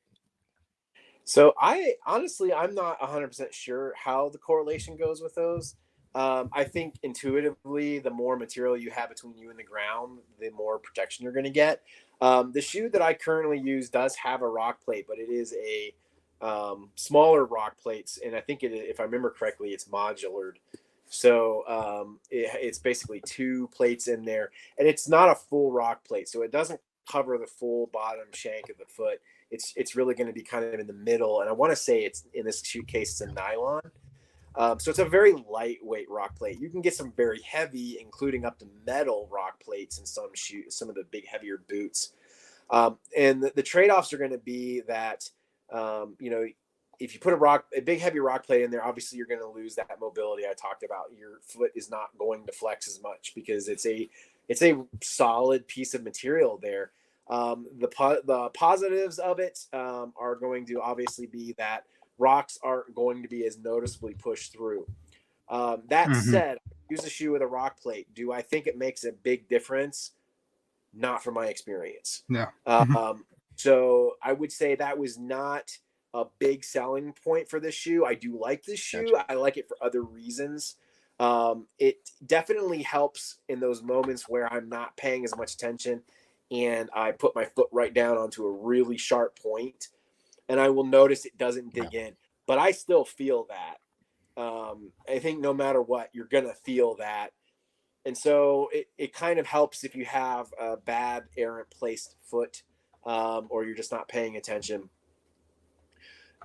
So I'm not 100% sure how the correlation goes with those. I think intuitively, the more material you have between you and the ground, the more protection you're going to get. The shoe that I currently use does have a rock plate, but it is a smaller rock plates, and I think if I remember correctly, it's modular. So it's basically 2 plates in there, and it's not a full rock plate, so it doesn't cover the full bottom shank of the foot. It's really going to be kind of in the middle, and I want to say it's in this shoe case it's a nylon. So it's a very lightweight rock plate. You can get some very heavy, including up to metal rock plates in some shoes, some of the big heavier boots. And the trade-offs are going to be that, if you put a big heavy rock plate in there, obviously you're going to lose that mobility I talked about. Your foot is not going to flex as much because it's a solid piece of material there. The positives of it are going to obviously be that rocks aren't going to be as noticeably pushed through. That said, use a shoe with a rock plate. Do I think it makes a big difference? Not from my experience. No. So I would say that was not a big selling point for this shoe. I do like this shoe. Gotcha. I like it for other reasons. It definitely helps in those moments where I'm not paying as much attention and I put my foot right down onto a really sharp point, and I will notice it doesn't dig in, but I still feel that. I think no matter what, you're going to feel that. And so it kind of helps if you have a bad errant placed foot, or you're just not paying attention.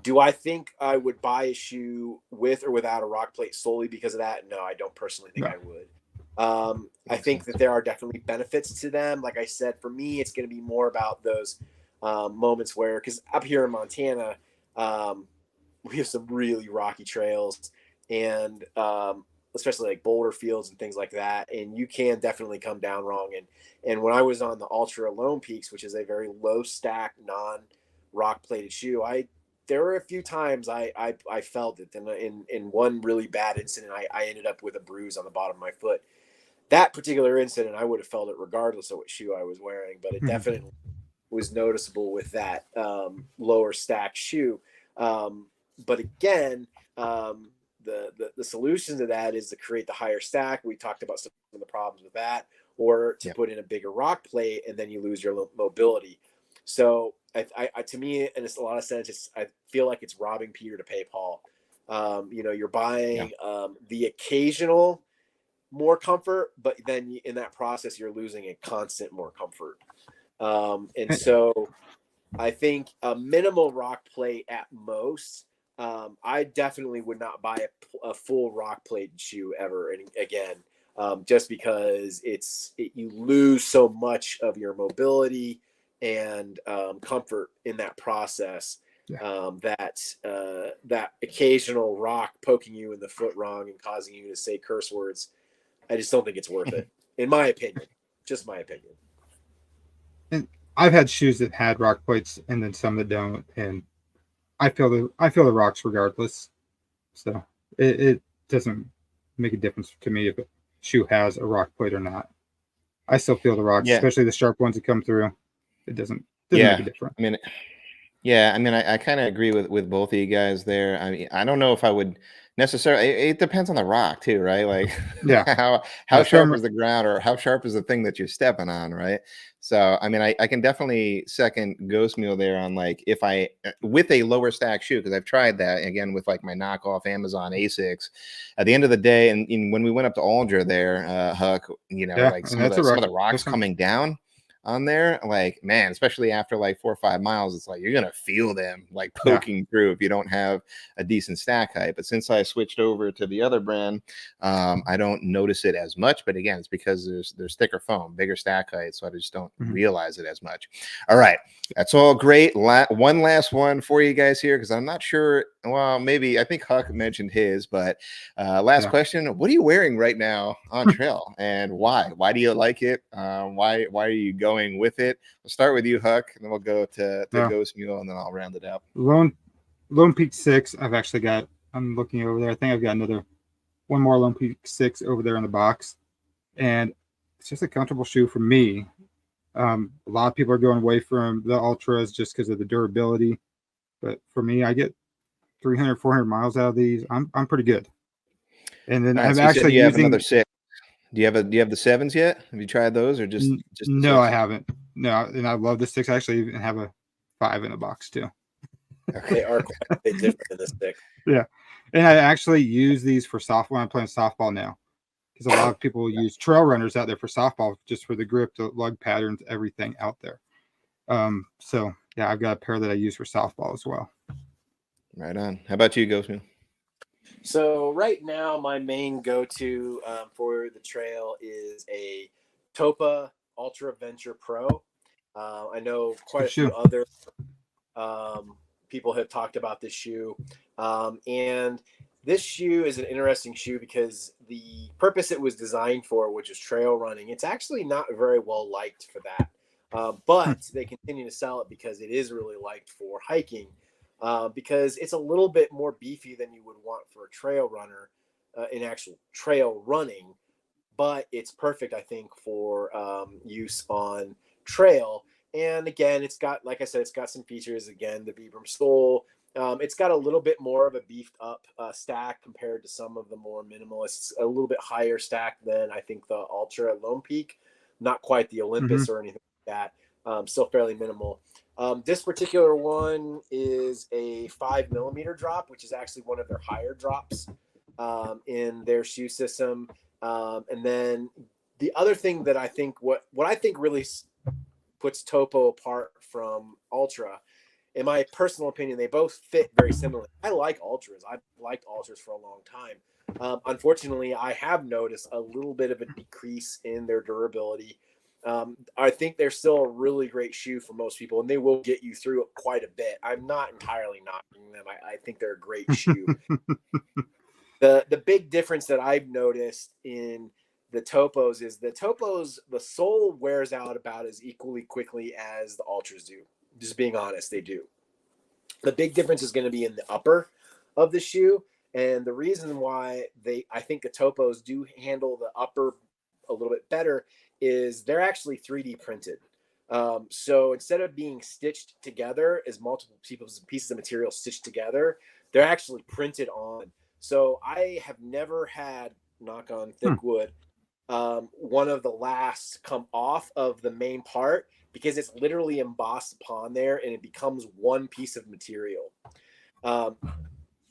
Do I think I would buy a shoe with or without a rock plate solely because of that? No, I don't personally think I would. I think that there are definitely benefits to them. Like I said, for me, it's going to be more about those moments where, because up here in Montana, we have some really rocky trails, and especially like boulder fields and things like that. And you can definitely come down wrong. And when I was on the Ultra Lone Peaks, which is a very low stack, non rock plated shoe, there were a few times I felt it. And in one really bad incident, I ended up with a bruise on the bottom of my foot. That particular incident, I would have felt it regardless of what shoe I was wearing, but it definitely was noticeable with that lower stack shoe. But again, the solution to that is to create the higher stack. We talked about some of the problems with that, or to put in a bigger rock plate, and then you lose your mobility. So to me, in a lot of sense, I feel like it's robbing Peter to pay Paul. You're buying the occasional more comfort, but then in that process, you're losing a constant more comfort. And so I think a minimal rock plate at most. I definitely would not buy a full rock plate shoe ever and again, just because you lose so much of your mobility and comfort in that process. That occasional rock poking you in the foot wrong and causing you to say curse words, I just don't think it's worth it, in my opinion. Just my opinion. And I've had shoes that had rock plates and then some that don't, and I feel the rocks regardless. So it doesn't make a difference to me if a shoe has a rock plate or not. I still feel the rocks, especially the sharp ones that come through. It doesn't make a difference. I mean, I kind of agree with both of you guys there. I mean, I don't know if I would necessarily. It depends on the rock too, right? Like, how sharp is the ground, or how sharp is the thing that you're stepping on, right? So, I mean, I can definitely second Ghost Mule there on like if I with a lower stack shoe, because I've tried that again with like my knockoff Amazon Asics. At the end of the day, and when we went up to Aldra there, Huck, like some of the rocks coming down on there, like, man, especially after like 4 or 5 miles, it's like you're gonna feel them like poking through if you don't have a decent stack height. But since I switched over to the other brand, I don't notice it as much. But again, it's because there's thicker foam, bigger stack height, so I just don't realize it as much. All right, that's all great. One last one for you guys here, because I'm not sure. Well, maybe I think Huck mentioned his, but last question: what are you wearing right now on trail, and why? Why do you like it? Why are you going with it? We'll start with you, Huck, and then we'll go to Ghost Mule, and then I'll round it up. Lone Peak 6. I've actually got. I'm looking over there. I think I've got one more Lone Peak 6 over there in the box, and it's just a comfortable shoe for me. A lot of people are going away from the Ultras just because of the durability. But for me, I get 300, 400 miles out of these. I'm pretty good. And then All right, I'm so you said actually you have another using. 6. Do you have the 7s yet? Have you tried those or just the No, I 6s? haven't. No, and I love the 6. I actually even have a 5 in a box too. Okay. They are quite a bit different than the stick. Yeah, and I actually use these for softball. I'm playing softball now because a lot of people use trail runners out there for softball, just for the grip, the lug patterns, everything out there. So yeah, I've got a pair that I use for softball as well. Right on. How about you, Ghostman? So right now, my main go-to for the trail is a Topa Ultra Venture Pro. I know quite a few other people have talked about this shoe, and this shoe is an interesting shoe because the purpose it was designed for, which is trail running, it's actually not very well liked for that. But they continue to sell it because it is really liked for hiking, because it's a little bit more beefy than you would want for a trail runner in actual trail running. But it's perfect, I think, for use on trail. And again, it's got, like I said, it's got some features. Again, the Vibram sole. It's got a little bit more of a beefed up stack compared to some of the more minimalists. A little bit higher stack than I think the Ultra at Lone Peak. Not quite the Olympus or anything like that. Still fairly minimal. This particular one is a 5mm drop, which is actually one of their higher drops in their shoe system. And then the other thing that I think what I think really puts Topo apart from Ultra, in my personal opinion, they both fit very similarly. I like Ultras. I've liked Ultras for a long time. Unfortunately, I have noticed a little bit of a decrease in their durability. I think they're still a really great shoe for most people, and they will get you through it quite a bit. I'm not entirely knocking them. I think they're a great shoe. The big difference that I've noticed in the Topos is the sole wears out about as equally quickly as the Ultras do. Just being honest, they do. The big difference is going to be in the upper of the shoe, and the reason why I think the Topos do handle the upper a little bit better is they're actually 3D printed. So instead of being stitched together as multiple pieces of material stitched together, they're actually printed on. So I have never had, knock on thick wood, one of the lasts come off of the main part because it's literally embossed upon there and it becomes one piece of material.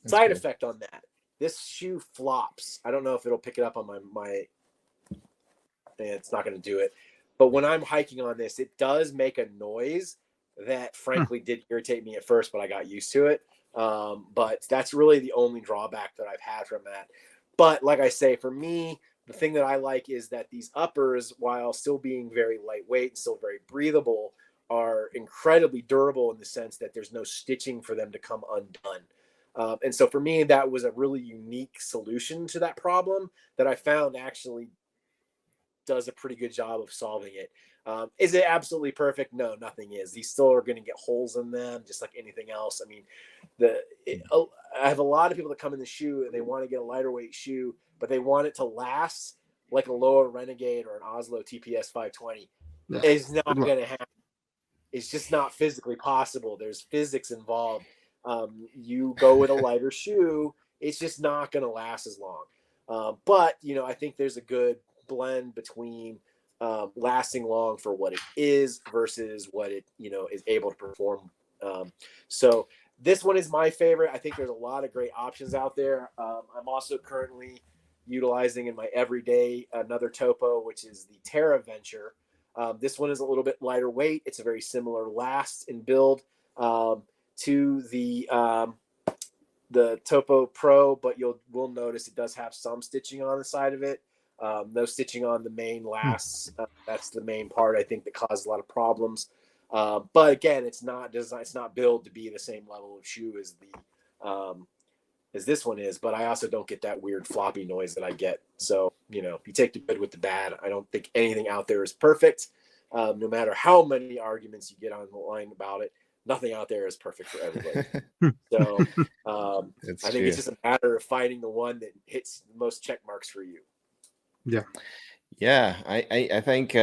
Side effect on that, this shoe flops. I don't know if it'll pick it up on my it's not going to do it. But when I'm hiking on this, it does make a noise that frankly did irritate me at first, but I got used to it. But that's really the only drawback that I've had from that. But like I say, for me, the thing that I like is that these uppers, while still being very lightweight and still very breathable, are incredibly durable in the sense that there's no stitching for them to come undone. And so for me, that was a really unique solution to that problem that I found actually does a pretty good job of solving it. Is it absolutely perfect? No, nothing is. These still are going to get holes in them, just like anything else. I mean, I have a lot of people that come in the shoe and they want to get a lighter weight shoe, but they want it to last like a Lower Renegade or an Oslo TPS 520. Yeah, it's not going to happen. It's just not physically possible. There's physics involved. You go with a lighter shoe, it's just not going to last as long. But, I think there's a good blend between lasting long for what it is versus what it is able to perform. So this one is my favorite. I think there's a lot of great options out there. I'm also currently utilizing in my everyday another Topo, which is the Terra Venture. This one is a little bit lighter weight. It's a very similar last and build to the Topo Pro, but we'll notice it does have some stitching on the side of it. No stitching on the main lasts. That's the main part I think that caused a lot of problems. But again, it's not built to be the same level of shoe as this one is. But I also don't get that weird floppy noise that I get. So you take the good with the bad. I don't think anything out there is perfect. No matter how many arguments you get online about it, nothing out there is perfect for everybody. So I think it's just a matter of finding the one that hits the most check marks for you. Yeah. Yeah, I think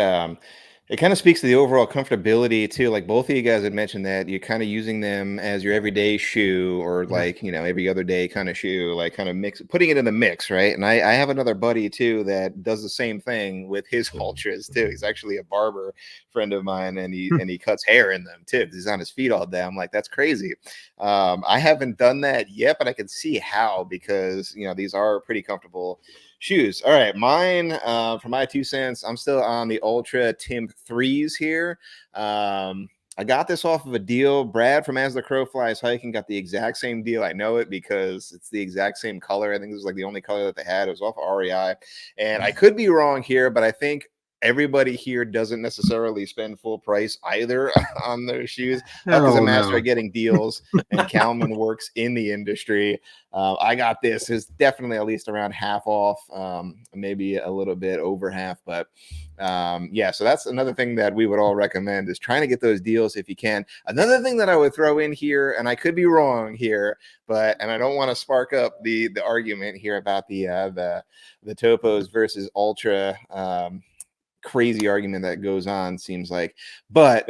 It kind of speaks to the overall comfortability too. Like both of you guys had mentioned that you're kind of using them as your everyday shoe or Yeah. like, every other day kind of shoe, like kind of putting it in the mix, right? And I have another buddy too that does the same thing with his ultras too. He's actually a barber friend of mine and he cuts hair in them too. He's on his feet all day. I'm like, that's crazy. I haven't done that yet, but I can see how because these are pretty comfortable shoes. All right, mine for my 2 cents, I'm still on the Ultra Tim 3s here. I got this off of a deal. Brad from As the Crow Flies Hiking got the exact same deal. I know it because it's the exact same color. I think this was like the only color that they had. It was off of REI. And I could be wrong here, but I think everybody here doesn't necessarily spend full price either on their shoes. Huck is a master at getting deals, and Kalman works in the industry. I got this. It's definitely at least around half off, maybe a little bit over half. But yeah, so that's another thing that we would all recommend is trying to get those deals if you can. Another thing that I would throw in here, and I could be wrong here, and I don't want to spark up the argument here about the topos versus ultra. Crazy argument that goes on, seems like, but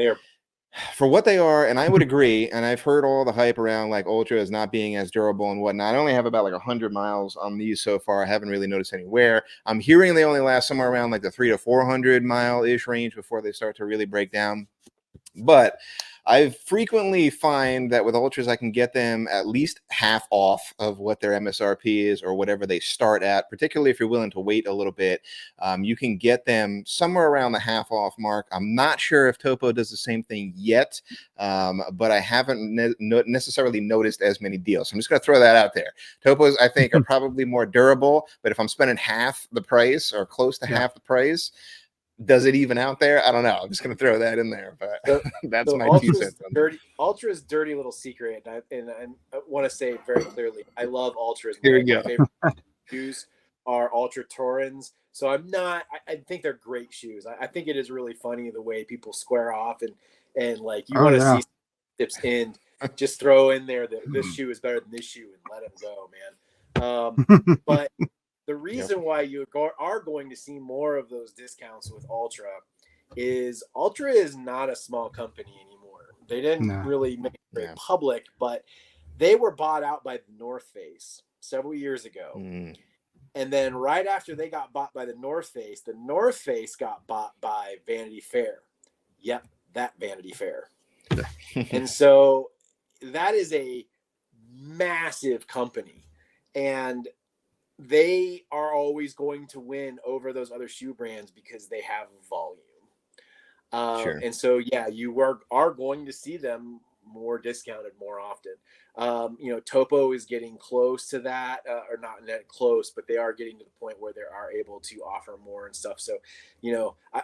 for what they are, and I would agree, and I've heard all the hype around like ultra as not being as durable and whatnot. I only have about like 100 miles on these so far. I haven't really noticed any wear. I'm hearing they only last somewhere around like the 300 to 400 mile ish range before they start to really break down. But I frequently find that with ultras, I can get them at least half off of what their MSRP is or whatever they start at, particularly if you're willing to wait a little bit. You can get them somewhere around the half off mark. I'm not sure if Topo does the same thing yet, but I haven't necessarily noticed as many deals. So I'm just going to throw that out there. Topos, I think, are probably more durable, but if I'm spending half the price or close to half the price, does it even out there? I don't know. I'm just going to throw that in there, but that's my 2 cents. Ultra's dirty little secret, and I want to say very clearly, I love Ultras. Here we go. My favorite shoes are Ultra Torrens. So I think they're great shoes. I think it is really funny the way people square off and like you want to see tips in, just throw in there that this shoe is better than this shoe and let it go, man. But the reason why you are going to see more of those discounts with Ultra is not a small company anymore. They didn't really make it very public, but they were bought out by the North Face several years ago. And then right after they got bought by the North Face got bought by Vanity Fair. Yep, that Vanity Fair. And so that is a massive company. And they are always going to win over those other shoe brands because they have volume. Sure. And so, yeah, you are going to see them more discounted more often. Topo is getting close to that, or not that close, but they are getting to the point where they are able to offer more and stuff. So,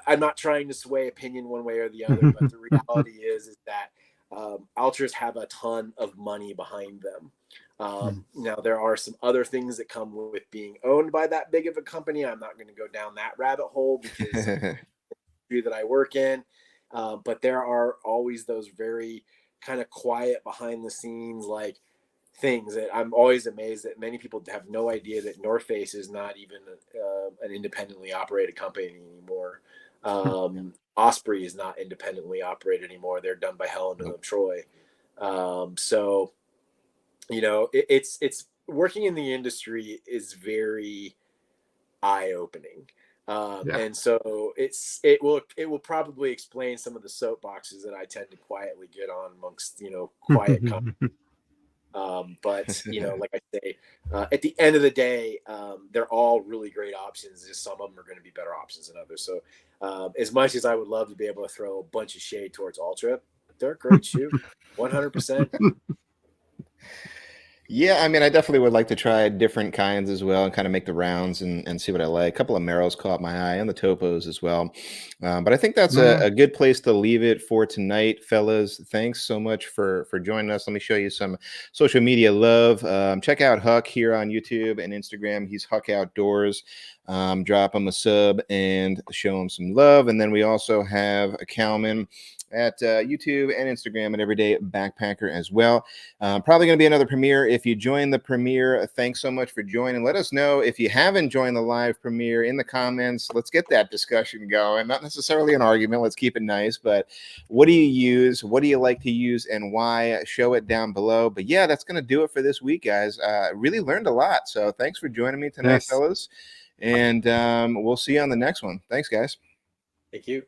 I'm not trying to sway opinion one way or the other, but the reality is that ultras have a ton of money behind them. Now there are some other things that come with being owned by that big of a company. I'm not going to go down that rabbit hole because that I work in, but there are always those very kind of quiet behind the scenes like things that I'm always amazed that many people have no idea that North Face is not even an independently operated company anymore. Osprey is not independently operated anymore. They're done by Helen of Troy. So it's working in the industry is very eye-opening. And so it will probably explain some of the soapboxes that I tend to quietly get on amongst, quiet companies. But like I say, at the end of the day, they're all really great options. Just some of them are going to be better options than others. So as much as I would love to be able to throw a bunch of shade towards Ultra, they're a great shoe, 100%. Yeah, I mean, I definitely would like to try different kinds as well and kind of make the rounds and see what I like. A couple of Merrells caught my eye and the Topos as well. But I think that's a good place to leave it for tonight, fellas. Thanks so much for joining us. Let me show you some social media love. Check out Huck here on YouTube and Instagram. He's Huck Outdoors. Drop him a sub and show him some love. And then we also have a Kalman at YouTube and Instagram at Everyday Backpacker as well. Probably going to be another premiere. If you join the premiere, thanks so much for joining. Let us know if you haven't joined the live premiere in the comments. Let's get that discussion going. Not necessarily an argument. Let's keep it nice. But what do you use? What do you like to use and why? Show it down below. But yeah, that's going to do it for this week, guys. Really learned a lot. So thanks for joining me tonight, Yes. fellas. And we'll see you on the next one. Thanks, guys. Thank you.